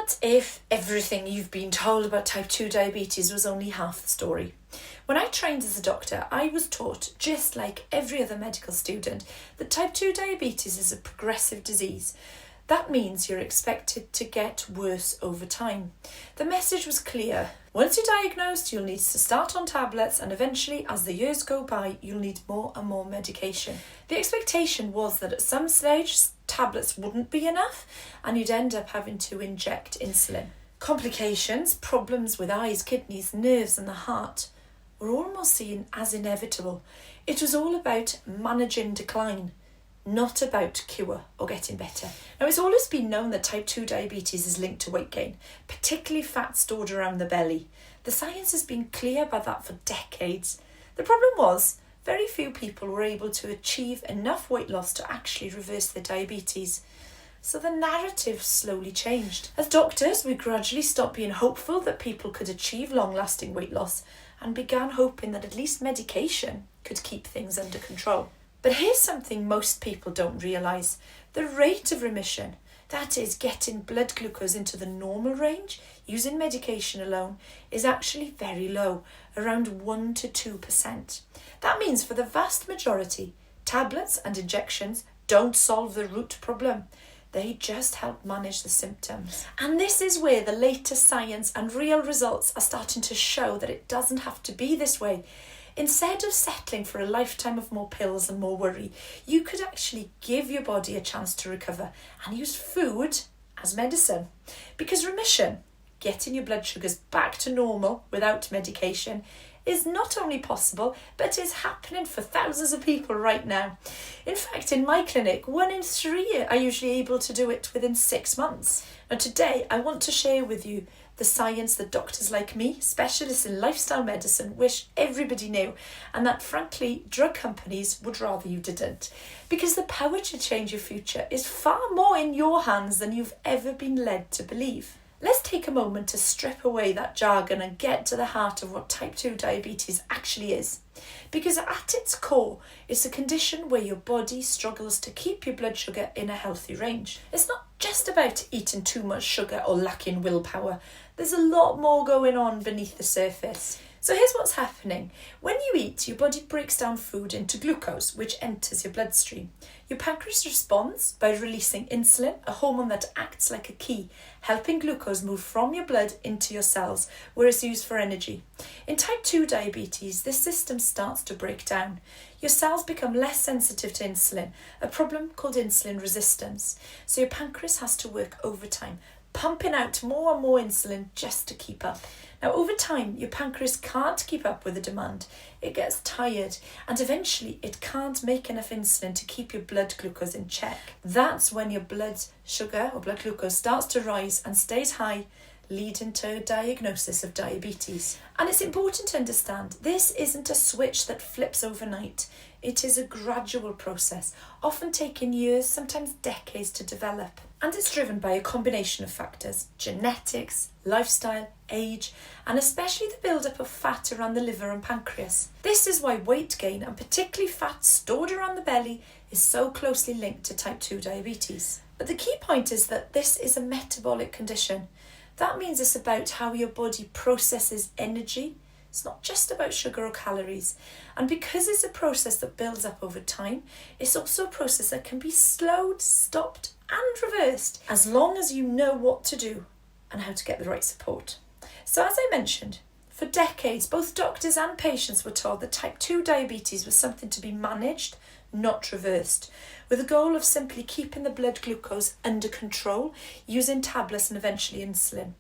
What if everything you've been told about type 2 diabetes was only half the story? When I trained as a doctor, I was taught, just like every other medical student, that type 2 diabetes is a progressive disease. That means you're expected to get worse over time. The message was clear. Once you're diagnosed, you'll need to start on tablets, and eventually, as the years go by, you'll need more and more medication. The expectation was that at some stage, tablets wouldn't be enough, and you'd end up having to inject insulin. Complications, problems with eyes, kidneys, nerves and the heart were almost seen as inevitable. It was all about managing decline, not about cure or getting better. Now, it's always been known that type 2 diabetes is linked to weight gain, particularly fat stored around the belly. The science has been clear about that for decades. The problem was, very few people were able to achieve enough weight loss to actually reverse their diabetes. So the narrative slowly changed. As doctors, we gradually stopped being hopeful that people could achieve long-lasting weight loss and began hoping that at least medication could keep things under control. But here's something most people don't realise. The rate of remission, that is getting blood glucose into the normal range using medication alone, is actually very low, around 1 to 2%. That means for the vast majority, tablets and injections don't solve the root problem. They just help manage the symptoms. And this is where the latest science and real results are starting to show that it doesn't have to be this way. Instead of settling for a lifetime of more pills and more worry, you could actually give your body a chance to recover and use food as medicine. Because remission, getting your blood sugars back to normal without medication, is not only possible, but is happening for thousands of people right now. In fact, in my clinic, 1 in 3 are usually able to do it within 6 months. Now today, I want to share with you the science that doctors like me, specialists in lifestyle medicine, wish everybody knew, and that frankly, drug companies would rather you didn't. Because the power to change your future is far more in your hands than you've ever been led to believe. Let's take a moment to strip away that jargon and get to the heart of what type 2 diabetes actually is. Because at its core, it's a condition where your body struggles to keep your blood sugar in a healthy range. It's not just about eating too much sugar or lacking willpower. There's a lot more going on beneath the surface. So here's what's happening. When you eat, your body breaks down food into glucose, which enters your bloodstream. Your pancreas responds by releasing insulin, a hormone that acts like a key, helping glucose move from your blood into your cells, where it's used for energy. In type 2 diabetes, this system starts to break down. Your cells become less sensitive to insulin, a problem called insulin resistance. So your pancreas has to work overtime, pumping out more and more insulin just to keep up. Now, over time, your pancreas can't keep up with the demand. It gets tired, and eventually it can't make enough insulin to keep your blood glucose in check. That's when your blood sugar or blood glucose starts to rise and stays high, leading to a diagnosis of diabetes. And it's important to understand, this isn't a switch that flips overnight. It is a gradual process, often taking years, sometimes decades to develop. And it's driven by a combination of factors: genetics, lifestyle, age, and especially the buildup of fat around the liver and pancreas. This is why weight gain, and particularly fat stored around the belly, is so closely linked to type 2 diabetes. But the key point is that this is a metabolic condition. That means it's about how your body processes energy. It's not just about sugar or calories. And because it's a process that builds up over time, it's also a process that can be slowed, stopped, and reversed, as long as you know what to do and how to get the right support. So as I mentioned, for decades, both doctors and patients were told that type 2 diabetes was something to be managed, not reversed, with the goal of simply keeping the blood glucose under control using tablets and eventually insulin.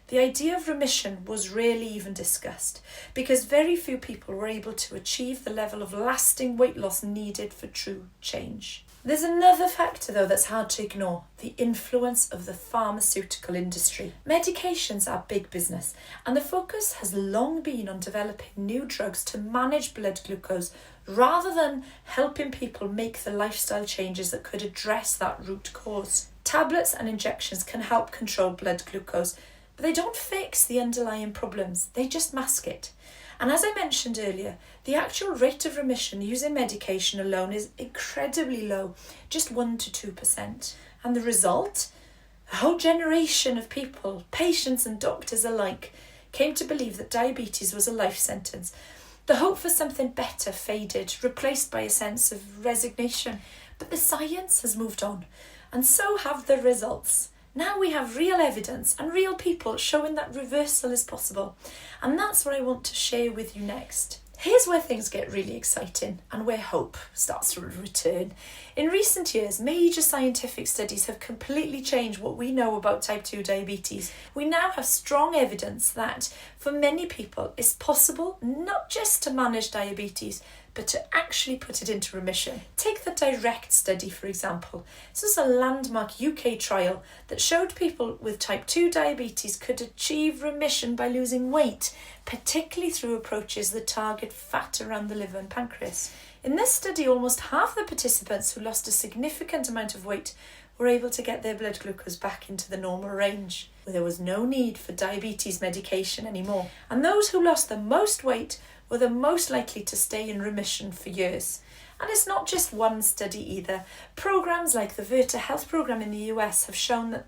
The idea of remission was rarely even discussed because very few people were able to achieve the level of lasting weight loss needed for true change. There's another factor though that's hard to ignore: the influence of the pharmaceutical industry. Medications are big business, and the focus has long been on developing new drugs to manage blood glucose rather than helping people make the lifestyle changes that could address that root cause. Tablets and injections can help control blood glucose, but they don't fix the underlying problems, they just mask it. And as I mentioned earlier, the actual rate of remission using medication alone is incredibly low, just 1 to 2%. And the result? A whole generation of people, patients and doctors alike, came to believe that diabetes was a life sentence. The hope for something better faded, replaced by a sense of resignation. But the science has moved on, and so have the results. Now we have real evidence and real people showing that reversal is possible. And that's what I want to share with you next. Here's where things get really exciting and where hope starts to return. In recent years, major scientific studies have completely changed what we know about type 2 diabetes. We now have strong evidence that for many people it's possible not just to manage diabetes, but to actually put it into remission. Take the DIRECT study, for example. This was a landmark UK trial that showed people with type 2 diabetes could achieve remission by losing weight, particularly through approaches that target fat around the liver and pancreas. In this study, almost half the participants who lost a significant amount of weight were able to get their blood glucose back into the normal range, where there was no need for diabetes medication anymore. And those who lost the most weight were the most likely to stay in remission for years. And it's not just one study either. Programs like the Virta Health program in the US have shown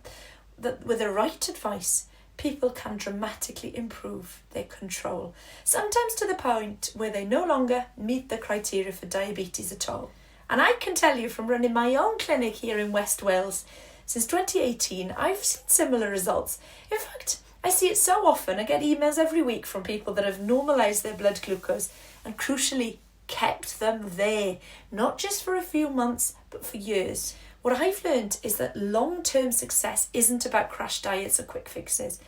that with the right advice, people can dramatically improve their control, sometimes to the point where they no longer meet the criteria for diabetes at all. And I can tell you from running my own clinic here in West Wales, since 2018, I've seen similar results. In fact, I see it so often. I get emails every week from people that have normalised their blood glucose and crucially kept them there, not just for a few months, but for years. What I've learned is that long-term success isn't about crash diets or quick fixes.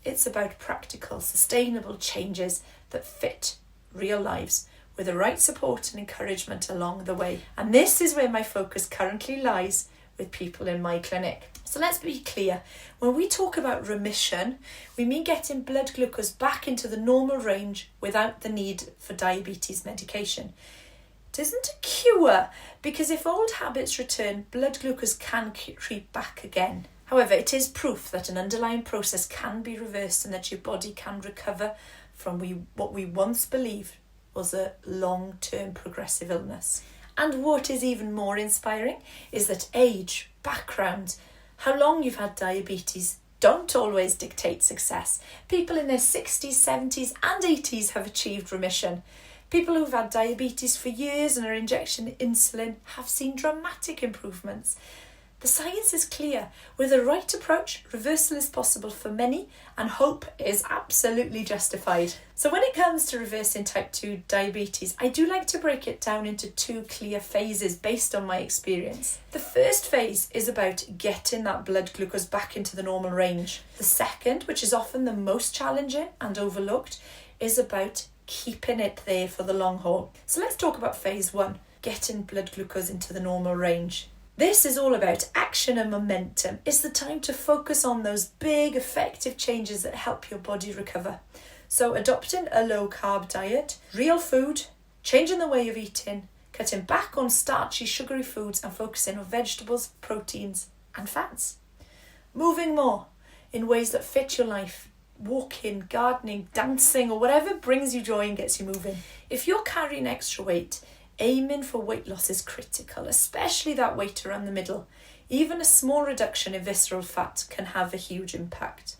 It's about practical, sustainable changes that fit real lives with the right support and encouragement along the way. And this is where my focus currently lies with people in my clinic. So let's be clear. When we talk about remission, we mean getting blood glucose back into the normal range without the need for diabetes medication. It isn't a cure, because if old habits return, blood glucose can creep back again. However, it is proof that an underlying process can be reversed and that your body can recover from what we once believed was a long-term progressive illness. And what is even more inspiring is that age, background, how long you've had diabetes don't always dictate success. People in their 60s, 70s and 80s have achieved remission. People who've had diabetes for years and are injecting insulin have seen dramatic improvements. The science is clear. With the right approach, reversal is possible for many and hope is absolutely justified. So when it comes to reversing type 2 diabetes, I do like to break it down into two clear phases based on my experience. The first phase is about getting that blood glucose back into the normal range. The second, which is often the most challenging and overlooked, is about keeping it there for the long haul. So let's talk about phase 1, getting blood glucose into the normal range. This is all about action and momentum. It's the time to focus on those big, effective changes that help your body recover. So adopting a low-carb diet, real food, changing the way of eating, cutting back on starchy, sugary foods and focusing on vegetables, proteins and fats. Moving more in ways that fit your life. Walking, gardening, dancing or whatever brings you joy and gets you moving. If you're carrying extra weight, aiming for weight loss is critical, especially that weight around the middle. Even a small reduction in visceral fat can have a huge impact.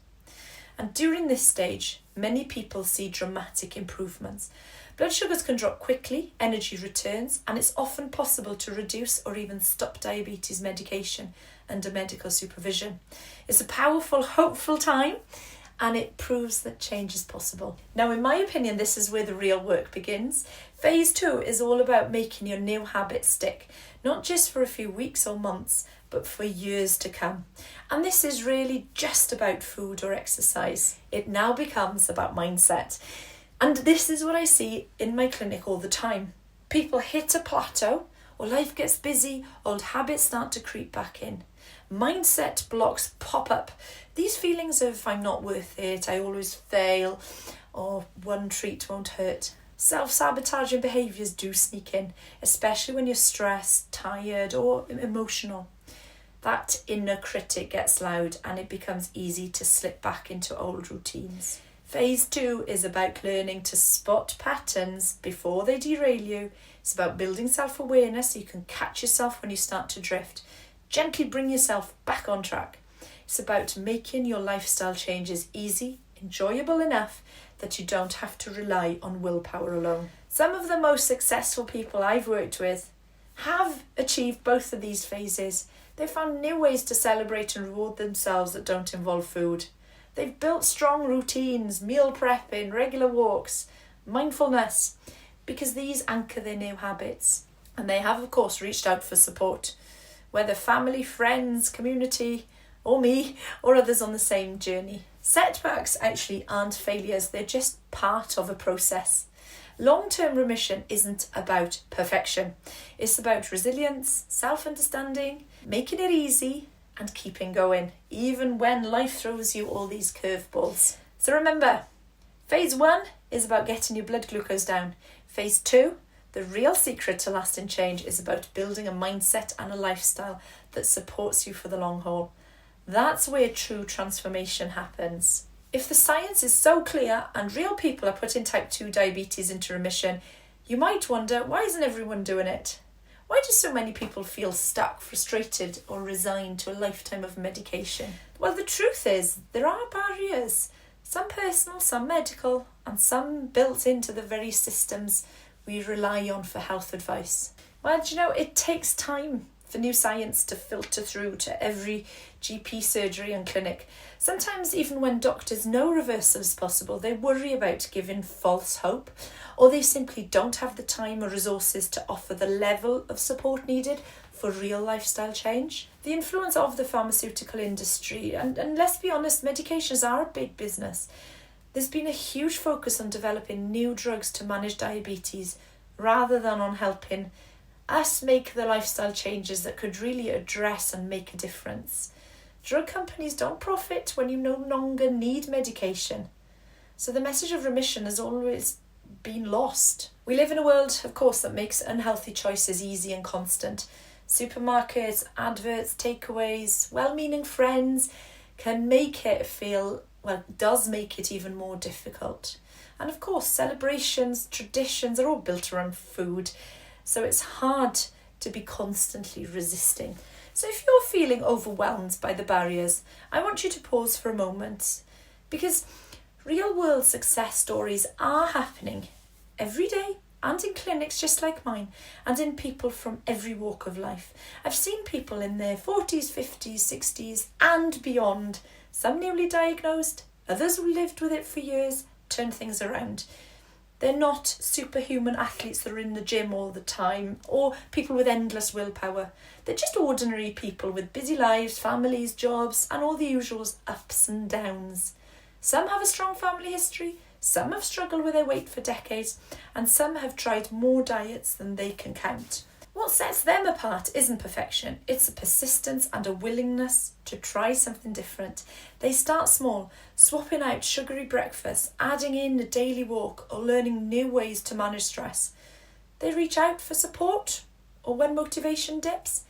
And during this stage, many people see dramatic improvements. Blood sugars can drop quickly, energy returns, and it's often possible to reduce or even stop diabetes medication under medical supervision. It's a powerful, hopeful time, and it proves that change is possible. Now, in my opinion, this is where the real work begins. Phase 2 is all about making your new habits stick, not just for a few weeks or months, but for years to come. And this is really just about food or exercise. It now becomes about mindset. And this is what I see in my clinic all the time. People hit a plateau, or life gets busy, old habits start to creep back in. Mindset blocks pop up. These feelings of I'm not worth it, I always fail, or one treat won't hurt. Self-sabotaging behaviours do sneak in, especially when you're stressed, tired or emotional. That inner critic gets loud and it becomes easy to slip back into old routines. Phase 2 is about learning to spot patterns before they derail you. It's about building self-awareness so you can catch yourself when you start to drift. Gently bring yourself back on track. It's about making your lifestyle changes easy, enjoyable enough that you don't have to rely on willpower alone. Some of the most successful people I've worked with have achieved both of these phases. They've found new ways to celebrate and reward themselves that don't involve food. They've built strong routines, meal prepping, regular walks, mindfulness, because these anchor their new habits. And they have, of course, reached out for support, whether family, friends, community, or me, or others on the same journey. Setbacks actually aren't failures, they're just part of a process. Long-term remission isn't about perfection. It's about resilience, self-understanding, making it easy, and keeping going, even when life throws you all these curveballs. So remember, phase 1 is about getting your blood glucose down. Phase 2, the real secret to lasting change, is about building a mindset and a lifestyle that supports you for the long haul. That's where true transformation happens. If the science is so clear and real people are putting type 2 diabetes into remission, you might wonder, why isn't everyone doing it? Why do so many people feel stuck, frustrated, or resigned to a lifetime of medication? Well, the truth is, there are barriers. Some personal, some medical, and some built into the very systems we rely on for health advice. Well, it takes time for new science to filter through to every GP surgery and clinic. Sometimes even when doctors know reversal is possible, they worry about giving false hope, or they simply don't have the time or resources to offer the level of support needed for real lifestyle change. The influence of the pharmaceutical industry, and let's be honest, medications are a big business. There's been a huge focus on developing new drugs to manage diabetes rather than on helping us make the lifestyle changes that could really address and make a difference. Drug companies don't profit when you no longer need medication. So the message of remission has always been lost. We live in a world, of course, that makes unhealthy choices easy and constant. Supermarkets, adverts, takeaways, well-meaning friends can make it feel, does make it even more difficult. And of course, celebrations, traditions are all built around food. So it's hard to be constantly resisting. So if you're feeling overwhelmed by the barriers, I want you to pause for a moment, because real world success stories are happening every day and in clinics just like mine and in people from every walk of life. I've seen people in their 40s, 50s, 60s and beyond, some newly diagnosed, others who lived with it for years, turn things around. They're not superhuman athletes that are in the gym all the time or people with endless willpower. They're just ordinary people with busy lives, families, jobs, and all the usual ups and downs. Some have a strong family history, some have struggled with their weight for decades, and some have tried more diets than they can count. What sets them apart isn't perfection, it's a persistence and a willingness to try something different. They start small, swapping out sugary breakfast, adding in a daily walk, or learning new ways to manage stress. They reach out for support, or when motivation dips,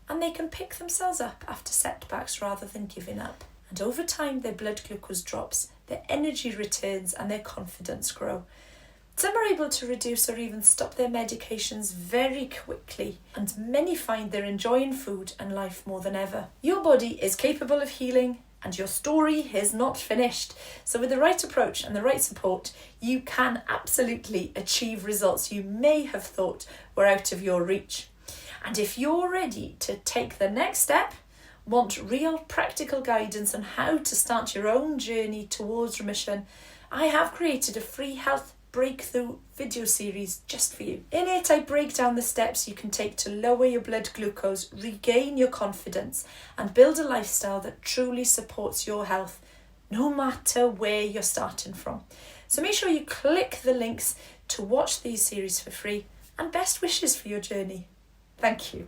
and they can pick themselves up after setbacks rather than giving up. And over time, their blood glucose drops, their energy returns, and their confidence grow. Some are able to reduce or even stop their medications very quickly, and many find they're enjoying food and life more than ever. Your body is capable of healing, and your story is not finished. So with the right approach and the right support, you can absolutely achieve results you may have thought were out of your reach. And if you're ready to take the next step, want real practical guidance on how to start your own journey towards remission, I have created a free health breakthrough video series just for you. In it, I break down the steps you can take to lower your blood glucose, regain your confidence, and build a lifestyle that truly supports your health, no matter where you're starting from. So make sure you click the links to watch these series for free, and best wishes for your journey. Thank you.